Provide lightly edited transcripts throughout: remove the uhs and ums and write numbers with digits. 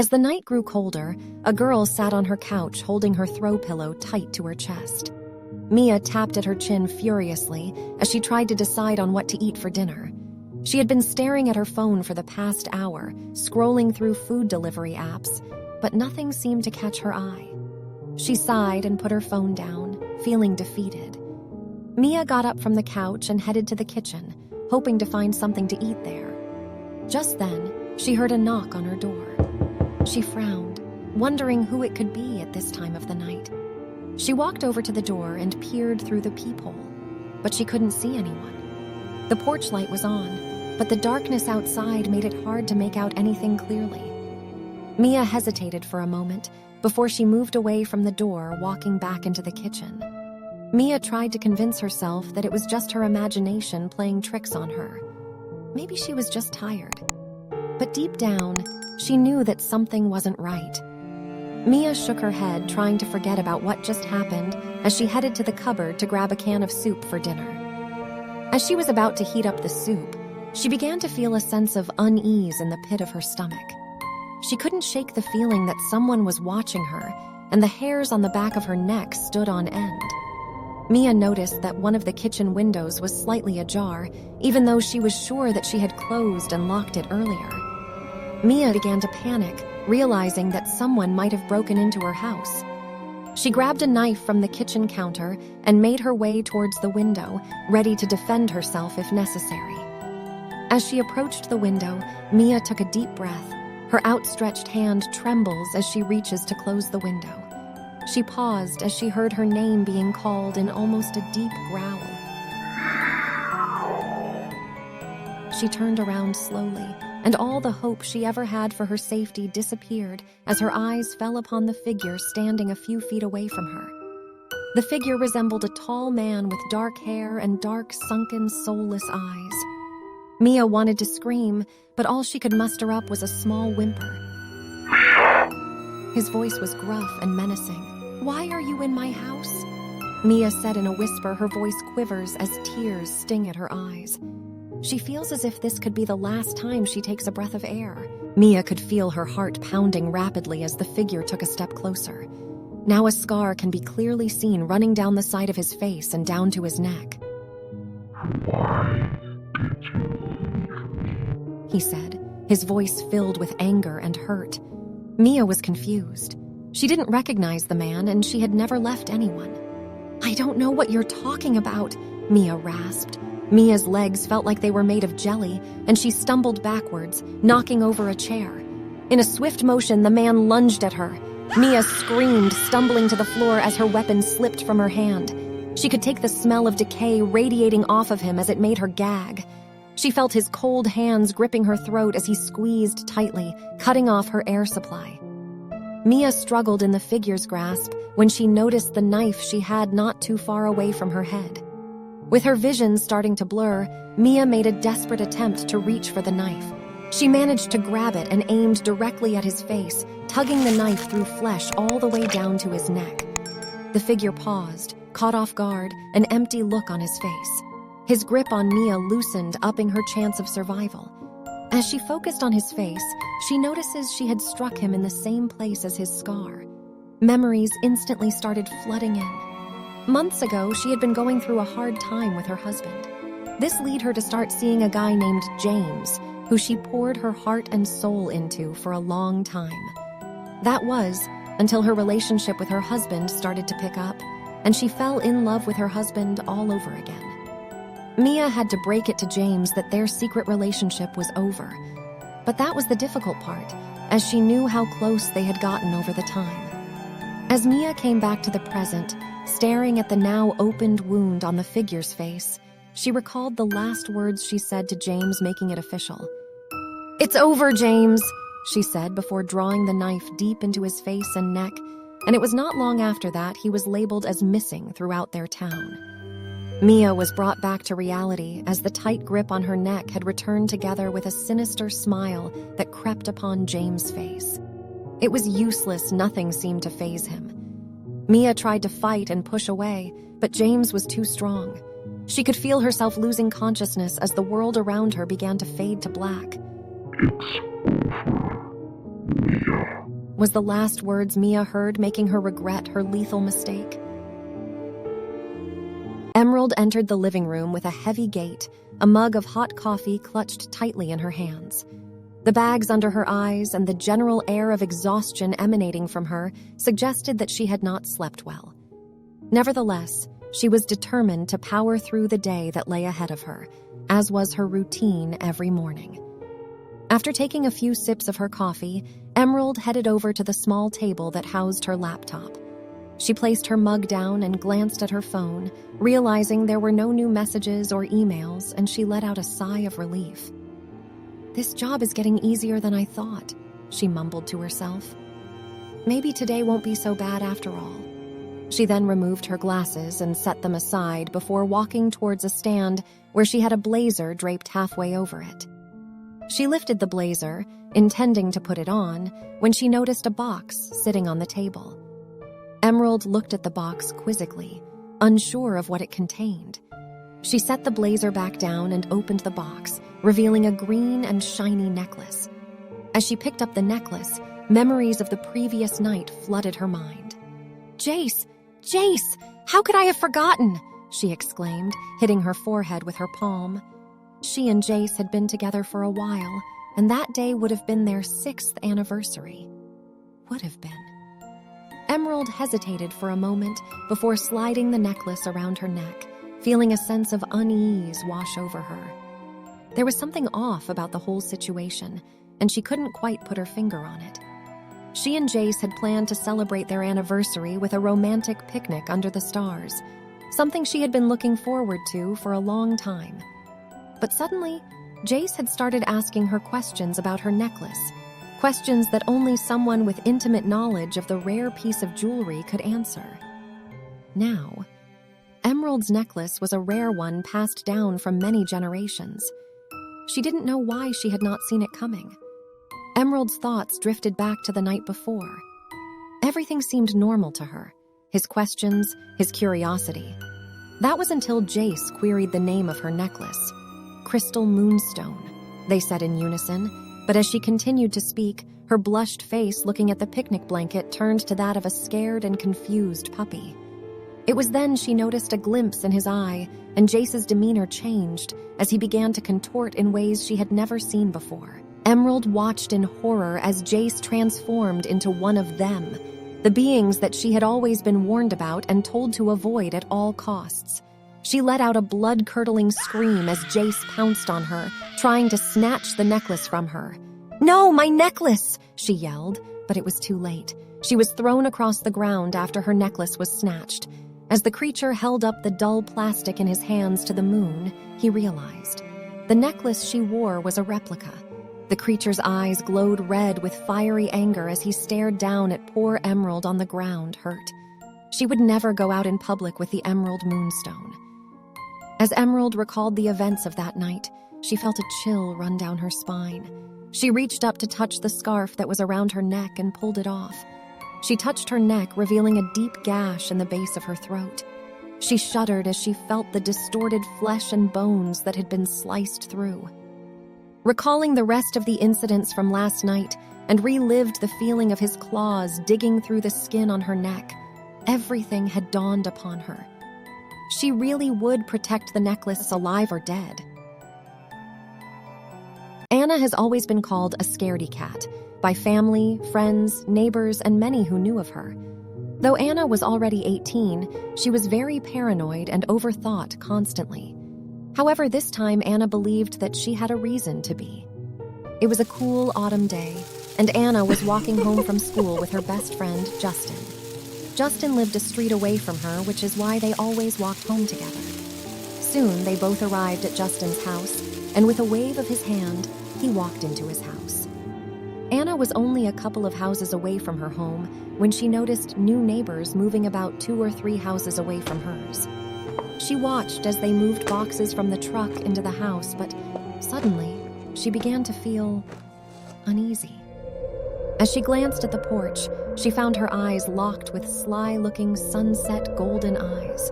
As the night grew colder, a girl sat on her couch holding her throw pillow tight to her chest. Mia tapped at her chin furiously as she tried to decide on what to eat for dinner. She had been staring at her phone for the past hour, scrolling through food delivery apps, but nothing seemed to catch her eye. She sighed and put her phone down, feeling defeated. Mia got up from the couch and headed to the kitchen, hoping to find something to eat there. Just then, she heard a knock on her door. She frowned, wondering who it could be at this time of the night. She walked over to the door and peered through the peephole, but she couldn't see anyone. The porch light was on, but the darkness outside made it hard to make out anything clearly. Mia hesitated for a moment before she moved away from the door, walking back into the kitchen. Mia tried to convince herself that it was just her imagination playing tricks on her. Maybe she was just tired. But deep down, she knew that something wasn't right. Mia shook her head, trying to forget about what just happened as she headed to the cupboard to grab a can of soup for dinner. As she was about to heat up the soup, she began to feel a sense of unease in the pit of her stomach. She couldn't shake the feeling that someone was watching her, and the hairs on the back of her neck stood on end. Mia noticed that one of the kitchen windows was slightly ajar, even though she was sure that she had closed and locked it earlier. Mia began to panic, realizing that someone might have broken into her house. She grabbed a knife from the kitchen counter and made her way towards the window, ready to defend herself if necessary. As she approached the window, Mia took a deep breath. Her outstretched hand trembles as she reaches to close the window. She paused as she heard her name being called in almost a deep growl. She turned around slowly, and all the hope she ever had for her safety disappeared as her eyes fell upon the figure standing a few feet away from her. The figure resembled a tall man with dark hair and dark, sunken, soulless eyes. Mia wanted to scream, but all she could muster up was a small whimper. His voice was gruff and menacing. "Why are you in my house?" Mia said in a whisper, her voice quivers as tears sting at her eyes. She feels as if this could be the last time she takes a breath of air. Mia could feel her heart pounding rapidly as the figure took a step closer. Now a scar can be clearly seen running down the side of his face and down to his neck. "Why did you leave me?" he said, his voice filled with anger and hurt. Mia was confused. She didn't recognize the man, and she had never left anyone. "I don't know what you're talking about," Mia rasped. Mia's legs felt like they were made of jelly, and she stumbled backwards, knocking over a chair. In a swift motion, the man lunged at her. Mia screamed, stumbling to the floor as her weapon slipped from her hand. She could take the smell of decay radiating off of him as it made her gag. She felt his cold hands gripping her throat as he squeezed tightly, cutting off her air supply. Mia struggled in the figure's grasp when she noticed the knife she had not too far away from her head. With her vision starting to blur, Mia made a desperate attempt to reach for the knife. She managed to grab it and aimed directly at his face, tugging the knife through flesh all the way down to his neck. The figure paused, caught off guard, an empty look on his face. His grip on Mia loosened, upping her chance of survival. As she focused on his face, she notices she had struck him in the same place as his scar. Memories instantly started flooding in. Months ago, she had been going through a hard time with her husband. This led her to start seeing a guy named James, who she poured her heart and soul into for a long time. That was until her relationship with her husband started to pick up, and she fell in love with her husband all over again. Mia had to break it to James that their secret relationship was over. But that was the difficult part, as she knew how close they had gotten over the time. As Mia came back to the present, staring at the now opened wound on the figure's face, she recalled the last words she said to James, making it official. "It's over, James," she said before drawing the knife deep into his face and neck, and it was not long after that he was labeled as missing throughout their town. Mia was brought back to reality as the tight grip on her neck had returned together with a sinister smile that crept upon James' face. It was useless, nothing seemed to faze him. Mia tried to fight and push away, but James was too strong. She could feel herself losing consciousness as the world around her began to fade to black. "It's over, Mia." was the last words Mia heard, making her regret her lethal mistake. Emerald entered the living room with a heavy gait, a mug of hot coffee clutched tightly in her hands. The bags under her eyes and the general air of exhaustion emanating from her suggested that she had not slept well. Nevertheless, she was determined to power through the day that lay ahead of her, as was her routine every morning. After taking a few sips of her coffee, Emerald headed over to the small table that housed her laptop. She placed her mug down and glanced at her phone, realizing there were no new messages or emails, and she let out a sigh of relief. "This job is getting easier than I thought," she mumbled to herself. "Maybe today won't be so bad after all." She then removed her glasses and set them aside before walking towards a stand where she had a blazer draped halfway over it. She lifted the blazer, intending to put it on, when she noticed a box sitting on the table. Emerald looked at the box quizzically, unsure of what it contained. She set the blazer back down and opened the box, revealing a green and shiny necklace. As she picked up the necklace, memories of the previous night flooded her mind. "Jace! Jace! How could I have forgotten?" she exclaimed, hitting her forehead with her palm. She and Jace had been together for a while, and that day would have been their 6th anniversary. Would have been. Emerald hesitated for a moment before sliding the necklace around her neck, feeling a sense of unease wash over her. There was something off about the whole situation, and she couldn't quite put her finger on it. She and Jace had planned to celebrate their anniversary with a romantic picnic under the stars, something she had been looking forward to for a long time. But suddenly, Jace had started asking her questions about her necklace, questions that only someone with intimate knowledge of the rare piece of jewelry could answer. Now, Emerald's necklace was a rare one passed down from many generations. She didn't know why she had not seen it coming. Emerald's thoughts drifted back to the night before. Everything seemed normal to her, his questions, his curiosity. That was until Jace queried the name of her necklace. "Crystal Moonstone," they said in unison, but as she continued to speak, her blushed face looking at the picnic blanket turned to that of a scared and confused puppy. It was then she noticed a glimpse in his eye, and Jace's demeanor changed as he began to contort in ways she had never seen before. Emerald watched in horror as Jace transformed into one of them, the beings that she had always been warned about and told to avoid at all costs. She let out a blood-curdling scream as Jace pounced on her, trying to snatch the necklace from her. "No, my necklace!" she yelled, but it was too late. She was thrown across the ground after her necklace was snatched. As the creature held up the dull plastic in his hands to the moon, he realized. The necklace she wore was a replica. The creature's eyes glowed red with fiery anger as he stared down at poor Emerald on the ground, hurt. She would never go out in public with the Emerald Moonstone. As Emerald recalled the events of that night, she felt a chill run down her spine. She reached up to touch the scarf that was around her neck and pulled it off. She touched her neck, revealing a deep gash in the base of her throat. She shuddered as she felt the distorted flesh and bones that had been sliced through. Recalling the rest of the incidents from last night and relived the feeling of his claws digging through the skin on her neck, everything had dawned upon her. She really would protect the necklace alive or dead. Anna has always been called a scaredy cat by family, friends, neighbors, and many who knew of her. Though Anna was already 18, she was very paranoid and overthought constantly. However, this time Anna believed that she had a reason to be. It was a cool autumn day, and Anna was walking home from school with her best friend, Justin. Justin lived a street away from her, which is why they always walked home together. Soon, they both arrived at Justin's house, and with a wave of his hand, he walked into his house. Anna was only a couple of houses away from her home when she noticed new neighbors moving about 2 or 3 houses away from hers. She watched as they moved boxes from the truck into the house, but suddenly, she began to feel uneasy. As she glanced at the porch, she found her eyes locked with sly-looking sunset golden eyes.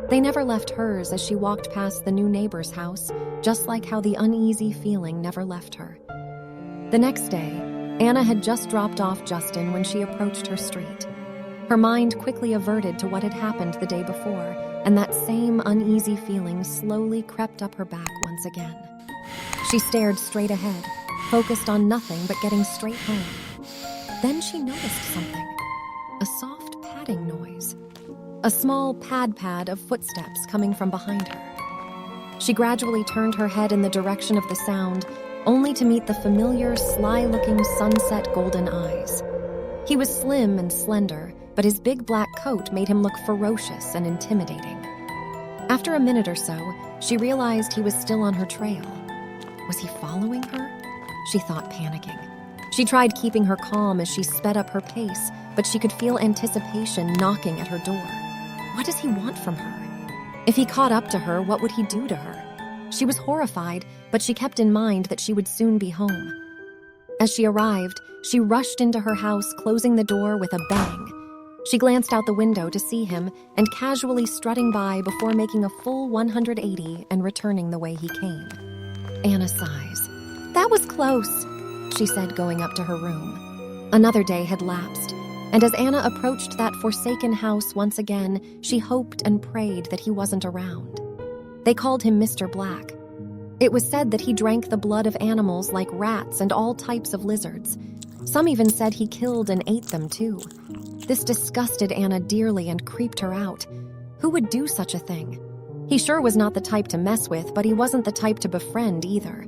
They never left hers as she walked past the new neighbor's house, just like how the uneasy feeling never left her. The next day, Anna had just dropped off Justin when she approached her street. Her mind quickly averted to what had happened the day before, and that same uneasy feeling slowly crept up her back once again. She stared straight ahead, focused on nothing but getting straight home. Then she noticed something. A soft padding noise. A small pad of footsteps coming from behind her. She gradually turned her head in the direction of the sound, only to meet the familiar, sly-looking sunset golden eyes. He was slim and slender, but his big black coat made him look ferocious and intimidating. After a minute or so, she realized he was still on her trail. Was he following her? She thought, panicking. She tried keeping her calm as she sped up her pace, but she could feel anticipation knocking at her door. What does he want from her? If he caught up to her, what would he do to her? She was horrified, but she kept in mind that she would soon be home. As she arrived, she rushed into her house, closing the door with a bang. She glanced out the window to see him and casually strutting by before making a full 180 and returning the way he came. Anna sighs. "That was close," she said, going up to her room. Another day had lapsed, and as Anna approached that forsaken house once again, she hoped and prayed that he wasn't around. They called him Mr. Black. It was said that he drank the blood of animals like rats and all types of lizards. Some even said he killed and ate them too. This disgusted Anna dearly and creeped her out. Who would do such a thing? He sure was not the type to mess with, but he wasn't the type to befriend either.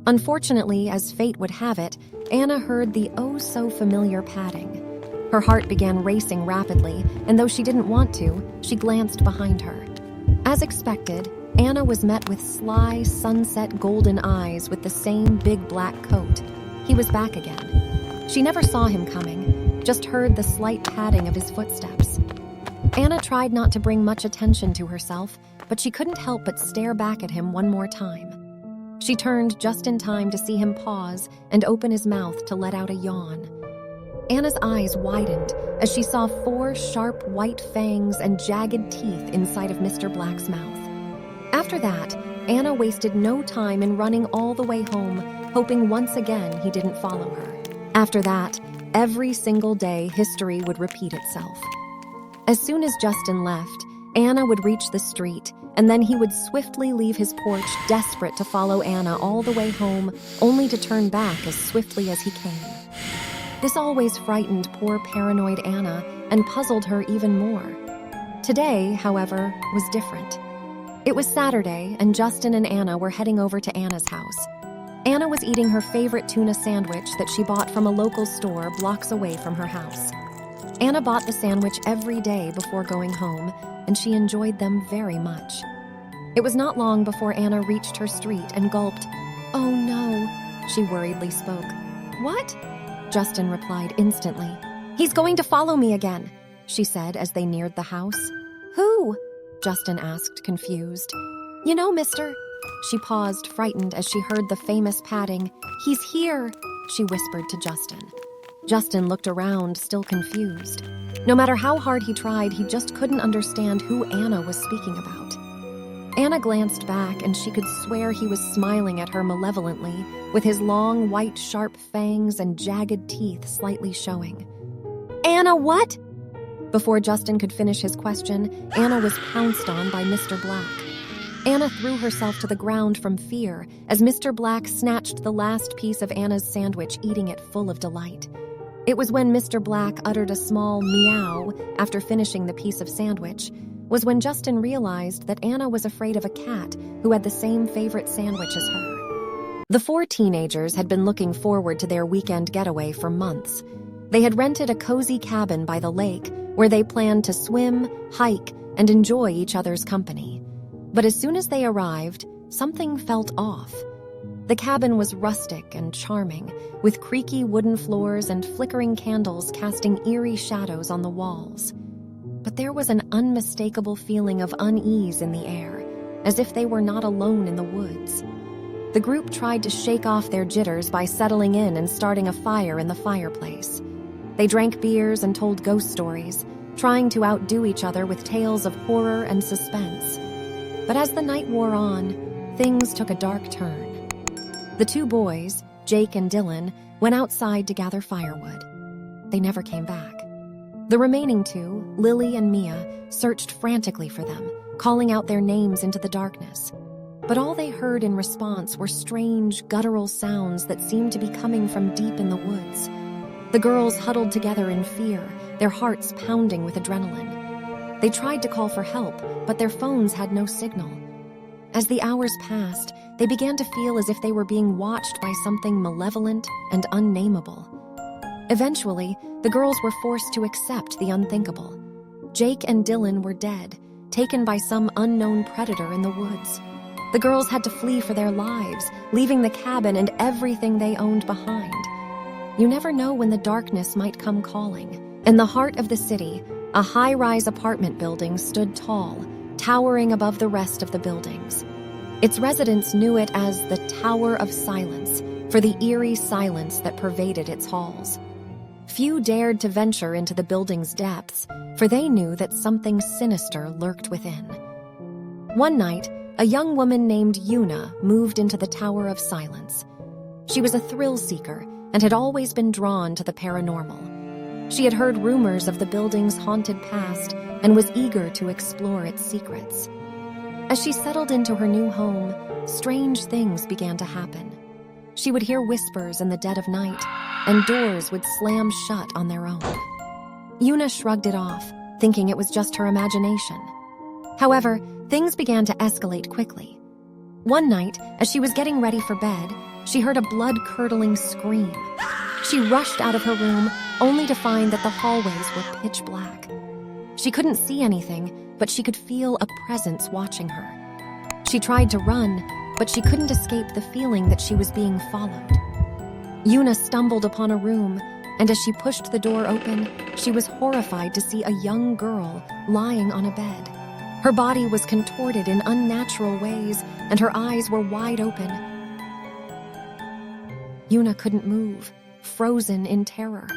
Unfortunately, as fate would have it, Anna heard the oh-so-familiar padding. Her heart began racing rapidly, and though she didn't want to, she glanced behind her. As expected, Anna was met with sly, sunset golden eyes with the same big black coat. He was back again. She never saw him coming, just heard the slight padding of his footsteps. Anna tried not to bring much attention to herself, but she couldn't help but stare back at him one more time. She turned just in time to see him pause and open his mouth to let out a yawn. Anna's eyes widened as she saw 4 sharp white fangs and jagged teeth inside of Mr. Black's mouth. After that, Anna wasted no time in running all the way home, hoping once again he didn't follow her. After that, every single day history would repeat itself. As soon as Justin left, Anna would reach the street, and then he would swiftly leave his porch, desperate to follow Anna all the way home, only to turn back as swiftly as he came. This always frightened poor paranoid Anna and puzzled her even more. Today, however, was different. It was Saturday, and Justin and Anna were heading over to Anna's house. Anna was eating her favorite tuna sandwich that she bought from a local store blocks away from her house. Anna bought the sandwich every day before going home, and she enjoyed them very much. It was not long before Anna reached her street and gulped. "Oh no," she worriedly spoke. "What?" Justin replied instantly. "He's going to follow me again," she said as they neared the house. "Who?" Justin asked, confused. "You know, mister." She paused, frightened, as she heard the famous padding. "He's here," she whispered to Justin. Justin looked around, still confused. No matter how hard he tried, he just couldn't understand who Anna was speaking about. Anna glanced back, and she could swear he was smiling at her malevolently, with his long, white, sharp fangs and jagged teeth slightly showing. "Anna, what?" Before Justin could finish his question, Anna was pounced on by Mr. Black. Anna threw herself to the ground from fear as Mr. Black snatched the last piece of Anna's sandwich, eating it full of delight. It was when Mr. Black uttered a small meow after finishing the piece of sandwich, was when Justin realized that Anna was afraid of a cat who had the same favorite sandwich as her. The 4 teenagers had been looking forward to their weekend getaway for months. They had rented a cozy cabin by the lake where they planned to swim, hike, and enjoy each other's company. But as soon as they arrived, something felt off. The cabin was rustic and charming, with creaky wooden floors and flickering candles casting eerie shadows on the walls. But there was an unmistakable feeling of unease in the air, as if they were not alone in the woods. The group tried to shake off their jitters by settling in and starting a fire in the fireplace. They drank beers and told ghost stories, trying to outdo each other with tales of horror and suspense. But as the night wore on, things took a dark turn. The 2 boys, Jake and Dylan, went outside to gather firewood. They never came back. The remaining two, Lily and Mia, searched frantically for them, calling out their names into the darkness. But all they heard in response were strange, guttural sounds that seemed to be coming from deep in the woods. The girls huddled together in fear, their hearts pounding with adrenaline. They tried to call for help, but their phones had no signal. As the hours passed, they began to feel as if they were being watched by something malevolent and unnameable. Eventually, the girls were forced to accept the unthinkable. Jake and Dylan were dead, taken by some unknown predator in the woods. The girls had to flee for their lives, leaving the cabin and everything they owned behind. You never know when the darkness might come calling. In the heart of the city, a high-rise apartment building stood tall, towering above the rest of the buildings. Its residents knew it as the Tower of Silence, for the eerie silence that pervaded its halls. Few dared to venture into the building's depths, for they knew that something sinister lurked within. One night, a young woman named Una moved into the Tower of Silence. She was a thrill-seeker and had always been drawn to the paranormal. She had heard rumors of the building's haunted past and was eager to explore its secrets. As she settled into her new home, strange things began to happen. She would hear whispers in the dead of night, and doors would slam shut on their own. Una shrugged it off, thinking it was just her imagination. However, things began to escalate quickly. One night, as she was getting ready for bed, she heard a blood-curdling scream. She rushed out of her room, only to find that the hallways were pitch black. She couldn't see anything, but she could feel a presence watching her. She tried to run, but she couldn't escape the feeling that she was being followed. Una stumbled upon a room, and as she pushed the door open, she was horrified to see a young girl lying on a bed. Her body was contorted in unnatural ways, and her eyes were wide open. Una couldn't move, frozen in terror.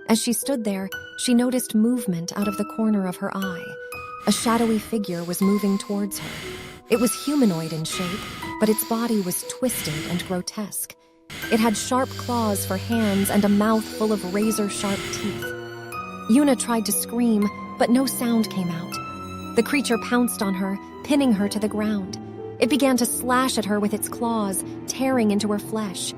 As she stood there, she noticed movement out of the corner of her eye. A shadowy figure was moving towards her. It was humanoid in shape, but its body was twisted and grotesque. It had sharp claws for hands and a mouth full of razor-sharp teeth. Una tried to scream, but no sound came out. The creature pounced on her, pinning her to the ground. It began to slash at her with its claws, tearing into her flesh.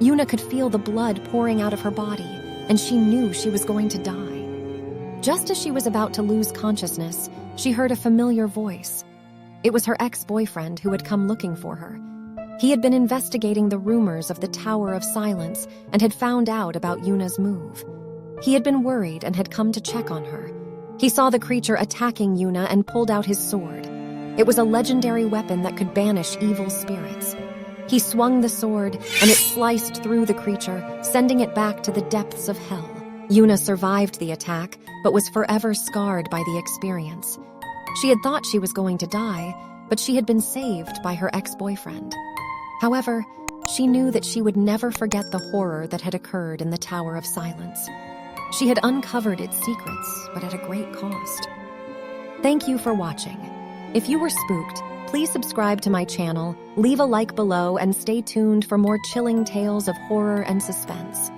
Una could feel the blood pouring out of her body, and she knew she was going to die. Just as she was about to lose consciousness, she heard a familiar voice. It was her ex-boyfriend who had come looking for her. He had been investigating the rumors of the Tower of Silence and had found out about Una's move. He had been worried and had come to check on her. He saw the creature attacking Una and pulled out his sword. It was a legendary weapon that could banish evil spirits. He swung the sword, and it sliced through the creature, sending it back to the depths of hell. Una survived the attack, but was forever scarred by the experience. She had thought she was going to die, but she had been saved by her ex-boyfriend. However, she knew that she would never forget the horror that had occurred in the Tower of Silence. She had uncovered its secrets, but at a great cost. Thank you for watching. If you were spooked, please subscribe to my channel, leave a like below, and stay tuned for more chilling tales of horror and suspense.